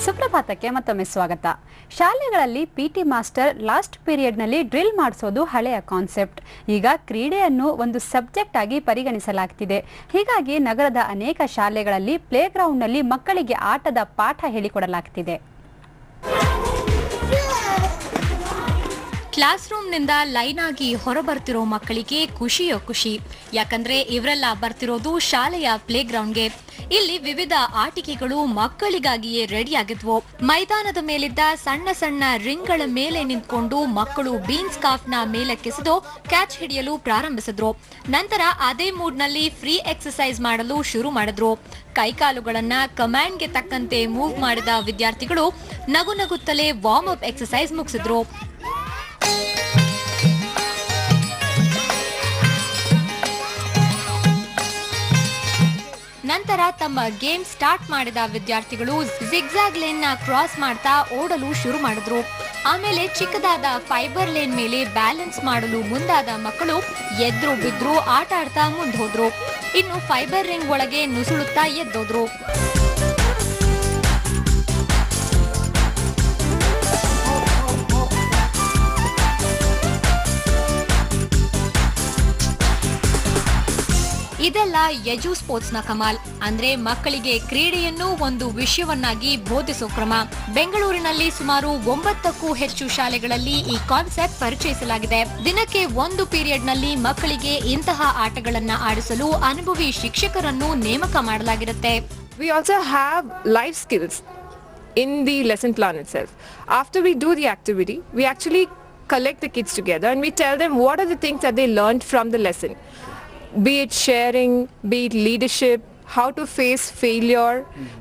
ಸುಪ್ರಭಾತಕ್ಕೆ ಮತ್ತೊಮ್ಮೆ ಸ್ವಾಗತ. ಶಾಲೆಗಳಲ್ಲಿ ಪಿಟಿ ಮಾಸ್ಟರ್ ಲಾಸ್ಟ್ ಪೀರಿಯಡ್ನಲ್ಲಿ ಡ್ರಿಲ್ ಮಾಡಿಸೋದು ಹಳೆಯ ಕಾನ್ಸೆಪ್ಟ್. ಈಗ ಕ್ರೀಡೆಯನ್ನು ಒಂದು ಸಬ್ಜೆಕ್ಟ್ ಆಗಿ ಪರಿಗಣಿಸಲಾಗ್ತಿದೆ. ಹೀಗಾಗಿ ನಗರದ ಅನೇಕ ಶಾಲೆಗಳಲ್ಲಿ ಪ್ಲೇ ಗ್ರೌಂಡ್ನಲ್ಲಿ ಮಕ್ಕಳಿಗೆ ಆಟದ ಪಾಠ ಹೇಳಿಕೊಡಲಾಗ್ತಿದೆ. ಕ್ಲಾಸ್ ರೂಮ್ನಿಂದ ಲೈನ್ ಆಗಿ ಹೊರಬರ್ತಿರೋ ಮಕ್ಕಳಿಗೆ ಖುಷಿಯೋ ಖುಷಿ. ಯಾಕಂದ್ರೆ ಇವರೆಲ್ಲ ಬರ್ತಿರೋದು ಶಾಲೆಯ ಪ್ಲೇ ಗ್ರೌಂಡ್ಗೆ. ಇಲ್ಲಿ ವಿವಿಧ ಆಟಿಕೆಗಳು ಮಕ್ಕಳಿಗಾಗಿಯೇ ರೆಡಿಯಾಗಿದ್ವು. ಮೈದಾನದ ಮೇಲಿದ್ದ ಸಣ್ಣ ಸಣ್ಣ ರಿಂಗ್ಗಳ ಮೇಲೆ ನಿಂತ್ಕೊಂಡು ಮಕ್ಕಳು ಬೀನ್ಸ್ ಕಾಫ್ನ ಮೇಲಕ್ಕೆಸೆದು ಕ್ಯಾಚ್ ಹಿಡಿಯಲು ಪ್ರಾರಂಭಿಸಿದ್ರು. ನಂತರ ಅದೇ ಮೂಡ್ನಲ್ಲಿ ಫ್ರೀ ಎಕ್ಸರ್ಸೈಸ್ ಮಾಡಲು ಶುರು ಮಾಡಿದ್ರು. ಕೈಕಾಲುಗಳನ್ನ ಕಮಾಂಡ್ಗೆ ತಕ್ಕಂತೆ ಮೂವ್ ಮಾಡಿದ ವಿದ್ಯಾರ್ಥಿಗಳು ನಗು ನಗುತ್ತಲೇ ವಾರ್ಮ್ ಅಪ್ ಎಕ್ಸರ್ಸೈಸ್ ಮುಗಿಸಿದ್ರು. ನಂತರ ತಮ್ಮ ಗೇಮ್ ಸ್ಟಾರ್ಟ್ ಮಾಡಿದ ವಿದ್ಯಾರ್ಥಿಗಳು ಜಿಗ್ಜಾಗ್ ಲೇನ್ ನ ಕ್ರಾಸ್ ಮಾಡ್ತಾ ಓಡಲು ಶುರು ಮಾಡಿದ್ರು. ಆಮೇಲೆ ಚಿಕ್ಕದಾದ ಫೈಬರ್ ಲೇನ್ ಮೇಲೆ ಬ್ಯಾಲೆನ್ಸ್ ಮಾಡಲು ಮುಂದಾದ ಮಕ್ಕಳು ಎದ್ರು ಬಿದ್ರು ಆಟ ಆಡ್ತಾ ಮುಂದೆ ಹೋದ್ರು. ಇನ್ನು ಫೈಬರ್ ರಿಂಗ್ ಒಳಗೆ ನುಸುಳುತ್ತಾ ಎದ್ದೋದ್ರು. ಇದೆಲ್ಲ ಯಜು ಸ್ಪೋರ್ಟ್ಸ್ ನ ಕಮಾಲ್. ಅಂದ್ರೆ ಮಕ್ಕಳಿಗೆ ಕ್ರೀಡೆಯನ್ನು ಒಂದು ವಿಷಯವನ್ನಾಗಿ ಬೋಧಿಸೋ ಕ್ರಮ. ಬೆಂಗಳೂರಿನಲ್ಲಿ ಸುಮಾರು 9ಕ್ಕೂ ಹೆಚ್ಚು ಶಾಲೆಗಳಲ್ಲಿ ಈ ಕಾನ್ಸೆಪ್ಟ್ ಪರಿಚಯಿಸಲಾಗಿದೆ. ದಿನಕ್ಕೆ ಒಂದು ಪೀರಿಯಡ್ ನಲ್ಲಿ ಮಕ್ಕಳಿಗೆ ಇಂತಹ ಆಟಗಳನ್ನ ಆಡಿಸಲು ಅನುಭವಿ ಶಿಕ್ಷಕರನ್ನು ನೇಮಕ ಮಾಡಲಾಗಿರುತ್ತೆ. We also have life skills in the lesson plan itself. After we do the activity, we actually collect the kids together and we tell them what are the things that they learned from the lesson. Be it sharing, be it leadership, how to face failure.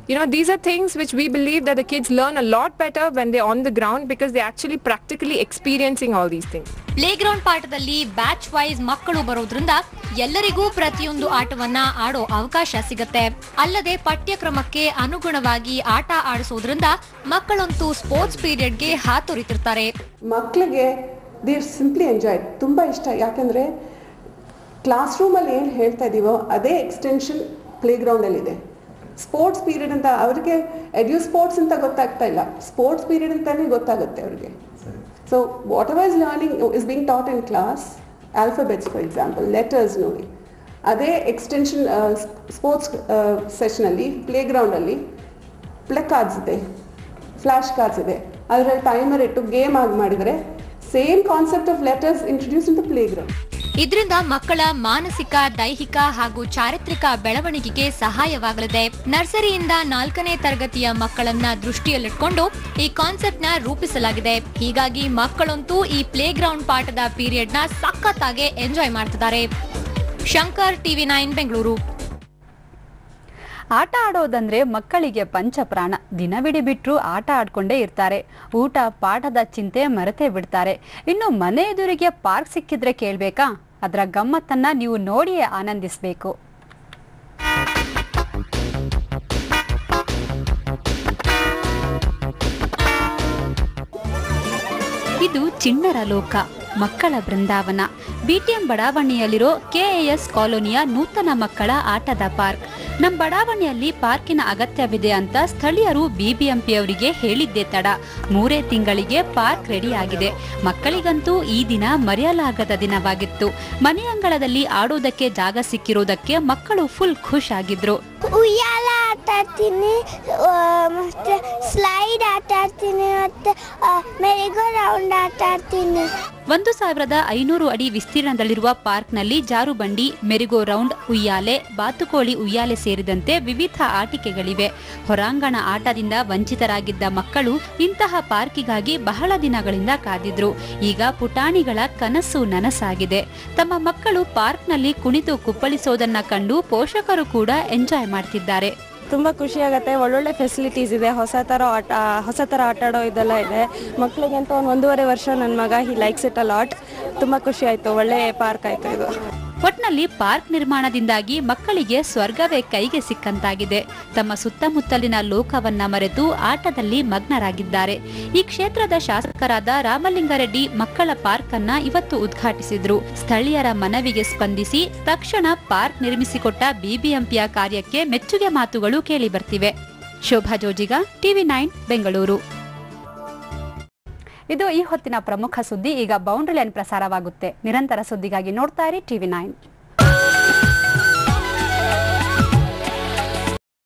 You know, these are things which we believe that the kids learn a lot better when they're on the ground because they're actually practically experiencing all these things. Play ground ಪಾಠದಲ್ಲಿ batch wise ಮಕ್ಕಳು ಬರೋದ್ರಿಂದ ಎಲ್ಲರಿಗೂ ಪ್ರತಿಯೊಂದು ಆಟವನ್ನ ಆಡೋ ಅವಕಾಶ ಸಿಗುತ್ತೆ. ಅಲ್ಲದೆ ಪಠ್ಯಕ್ರಮಕ್ಕೆ ಅನುಗುಣವಾಗಿ ಆಟ ಆಡಿಸೋದ್ರಿಂದ ಮಕ್ಕಳಂತೂ ಸ್ಪೋರ್ಟ್ಸ್ ಪೀರಿಯಡ್ಗೆ ಹಾತೊರಿತಿರ್ತಾರೆ. ಮಕ್ಕಳಿಗೆ ದೇ ಸಿಂಪ್ಲಿ ಎಂಜಾಯ್, ತುಂಬಾ ಇಷ್ಟ. ಯಾಕಂದ್ರೆ ಕ್ಲಾಸ್ ರೂಮಲ್ಲಿ ಏನು ಹೇಳ್ತಾ ಇದ್ದೀವೋ ಅದೇ ಎಕ್ಸ್ಟೆನ್ಷನ್ ಪ್ಲೇ ಗ್ರೌಂಡಲ್ಲಿದೆ. ಸ್ಪೋರ್ಟ್ಸ್ ಪೀರಿಯಡ್ ಅಂತ ಅವ್ರಿಗೆ ಎಡ್ಯೂ ಸ್ಪೋರ್ಟ್ಸ್ ಅಂತ ಗೊತ್ತಾಗ್ತಾ ಇಲ್ಲ, ಸ್ಪೋರ್ಟ್ಸ್ ಪೀರಿಯಡ್ ಅಂತಾನೆ ಗೊತ್ತಾಗುತ್ತೆ ಅವ್ರಿಗೆ. So what ever is learning is being taught in class, alphabets for example, letters ನೋಡಿ, ಅದೇ ಎಕ್ಸ್ಟೆನ್ಷನ್ ಸ್ಪೋರ್ಟ್ಸ್ ಸೆಷನಲ್ಲಿ ಪ್ಲೇ ಗ್ರೌಂಡಲ್ಲಿ ಪ್ಲೇ ಕಾರ್ಡ್ಸ್ ಇದೆ, ಫ್ಲ್ಯಾಶ್ ಕಾರ್ಡ್ಸ್ ಇದೆ, ಅದರಲ್ಲಿ ಟೈಮರ್ ಇಟ್ಟು ಗೇಮ್ ಆಗಿ ಮಾಡಿದರೆ same concept of letters introduce in the play ground. ಇದರಿಂದ ಮಕ್ಕಳ ಮಾನಸಿಕ, ದೈಹಿಕ ಹಾಗೂ ಚಾರಿತ್ರಿಕ ಬೆಳವಣಿಗೆಗೆ ಸಹಾಯವಾಗಲಿದೆ. ನರ್ಸರಿಯಿಂದ 4ನೇ ತರಗತಿಯ ಮಕ್ಕಳನ್ನ ದೃಷ್ಟಿಯಲ್ಲಿಟ್ಕೊಂಡು ಈ ಕಾನ್ಸೆಪ್ಟ್ ನ ರೂಪಿಸಲಾಗಿದೆ. ಹೀಗಾಗಿ ಮಕ್ಕಳಂತೂ ಈ ಪ್ಲೇ ಗ್ರೌಂಡ್ ಪಾಠದ ಪೀರಿಯಡ್ ನ ಸಖತ್ತಾಗಿ ಎಂಜಾಯ್ ಮಾಡ್ತಿದ್ದಾರೆ. ಶಂಕರ್, TV9 ಬೆಂಗಳೂರು. ಆಟ ಆಡೋದಂದ್ರೆ ಮಕ್ಕಳಿಗೆ ಪಂಚಪ್ರಾಣ. ದಿನವಿಡೀ ಬಿಟ್ಟರು ಆಟ ಆಡ್ಕೊಂಡೇ ಇರ್ತಾರೆ. ಊಟ ಪಾಠದ ಚಿಂತೆ ಮರೆತೇ ಬಿಡ್ತಾರೆ. ಇನ್ನು ಮನೆ ಎದುರಿಗೆ ಪಾರ್ಕ್ ಸಿಕ್ಕಿದ್ರೆ ಕೇಳ್ಬೇಕಾ? ಅದರ ಗಮ್ಮತ್ತನ್ನ ನೀವು ನೋಡಿಯೇ ಆನಂದಿಸಬೇಕು. ಇದು ಚಿಣ್ಣರ ಲೋಕ, ಮಕ್ಕಳ ಬೃಂದಾವನ. ಬಿಟಿಎಂ ಬಡಾವಣೆಯಲ್ಲಿರೋ ಕೆಎಎಸ್ ಕಾಲೋನಿಯ ನೂತನ ಮಕ್ಕಳ ಆಟದ ಪಾರ್ಕ್. ನಮ್ಮ ಬಡಾವಣೆಯಲ್ಲಿ ಪಾರ್ಕಿನ ಅಗತ್ಯವಿದೆ ಅಂತ ಸ್ಥಳೀಯರು ಬಿಬಿಎಂಪಿಯವರಿಗೆ ಹೇಳಿದ್ದೇ ತಡ. 3 ತಿಂಗಳಿಗೆ ಪಾರ್ಕ್ ರೆಡಿಯಾಗಿದೆ. ಮಕ್ಕಳಿಗಂತೂ ಈ ದಿನ ಮರೆಯಲಾಗದ ದಿನವಾಗಿತ್ತು. ಮನೆ ಅಂಗಳದಲ್ಲಿ ಆಡೋದಕ್ಕೆ ಜಾಗ ಸಿಕ್ಕಿರೋದಕ್ಕೆ ಮಕ್ಕಳು ಫುಲ್ ಖುಷ್ ಆಗಿದ್ರು. ಉಯ್ಯಾಲ ಆಟ ಆಡ್ತೀನಿ, ಮತ್ತೆ ಸ್ಲೈಡ್ ಆಟ ಆಡ್ತೀನಿ, ಮತ್ತೆ ಮೆರಿಗೋ ರೌಂಡ್ ಆಟ ಆಡ್ತೀನಿ. 1500 ಅಡಿ ವಿಸ್ತೀರ್ಣದಲ್ಲಿರುವ ಪಾರ್ಕ್ನಲ್ಲಿ ಜಾರುಬಂಡಿ, ಮೆರಿಗೋ ರೌಂಡ್, ಉಯ್ಯಾಲೆ, ಬಾತುಕೋಳಿ ಉಯ್ಯಾಲೆ ಸೇರಿದಂತೆ ವಿವಿಧ ಆಟಿಕೆಗಳಿವೆ. ಹೊರಾಂಗಣ ಆಟದಿಂದ ವಂಚಿತರಾಗಿದ್ದ ಮಕ್ಕಳು ಇಂತಹ ಪಾರ್ಕಿಗಾಗಿ ಬಹಳ ದಿನಗಳಿಂದ ಕಾದಿದ್ರು. ಈಗ ಪುಟಾಣಿಗಳ ಕನಸು ನನಸಾಗಿದೆ. ತಮ್ಮ ಮಕ್ಕಳು ಪಾರ್ಕ್ನಲ್ಲಿ ಕುಣಿದು ಕುಪ್ಪಳಿಸೋದನ್ನ ಕಂಡು ಪೋಷಕರು ಕೂಡ ಎಂಜಾಯ್ ಮಾಡ್ತಿದ್ದಾರೆ. ತುಂಬ ಖುಷಿಯಾಗುತ್ತೆ. ಒಳ್ಳೊಳ್ಳೆ ಫೆಸಿಲಿಟೀಸ್ ಇದೆ, ಹೊಸ ಥರ ಆಟ ಆಡೋ ಇದೆಲ್ಲ ಇದೆ. ಮಕ್ಕಳಿಗಂತ 1.5 ವರ್ಷ ನನ್ನ ಮಗ, he likes it a lot. ತುಂಬ ಖುಷಿ ಆಯಿತು, ಒಳ್ಳೆ ಪಾರ್ಕ್ ಆಯಿತು ಇದು. ಒಟ್ನಲ್ಲಿ ಪಾರ್ಕ್ ನಿರ್ಮಾಣದಿಂದಾಗಿ ಮಕ್ಕಳಿಗೆ ಸ್ವರ್ಗವೇ ಕೈಗೆ ಸಿಕ್ಕಂತಾಗಿದೆ. ತಮ್ಮ ಸುತ್ತಮುತ್ತಲಿನ ಲೋಕವನ್ನ ಮರೆತು ಆಟದಲ್ಲಿ ಮಗ್ನರಾಗಿದ್ದಾರೆ. ಈ ಕ್ಷೇತ್ರದ ಶಾಸಕರಾದ ರಾಮಲಿಂಗಾರೆಡ್ಡಿ ಮಕ್ಕಳ ಪಾರ್ಕ್ ಅನ್ನ ಇವತ್ತು ಉದ್ಘಾಟಿಸಿದ್ರು. ಸ್ಥಳೀಯರ ಮನವಿಗೆ ಸ್ಪಂದಿಸಿ ತಕ್ಷಣ ಪಾರ್ಕ್ ನಿರ್ಮಿಸಿಕೊಟ್ಟ ಬಿಬಿಎಂಪಿಯ ಕಾರ್ಯಕ್ಕೆ ಮೆಚ್ಚುಗೆ ಮಾತುಗಳು ಕೇಳಿ ಬರ್ತಿವೆ. ಶೋಭಾ ಜೋಜಿಗ, TV9 ಬೆಂಗಳೂರು. ಇದು ಈ ಹೊತ್ತಿನ ಪ್ರಮುಖ ಸುದ್ದಿ. ಈಗ ಬೌಂಡರಿ ಲೈನ್ ಪ್ರಸಾರವಾಗುತ್ತೆ. ನಿರಂತರ ಸುದ್ದಿಗಾಗಿ ನೋಡ್ತಾ ಇರಿ TV9.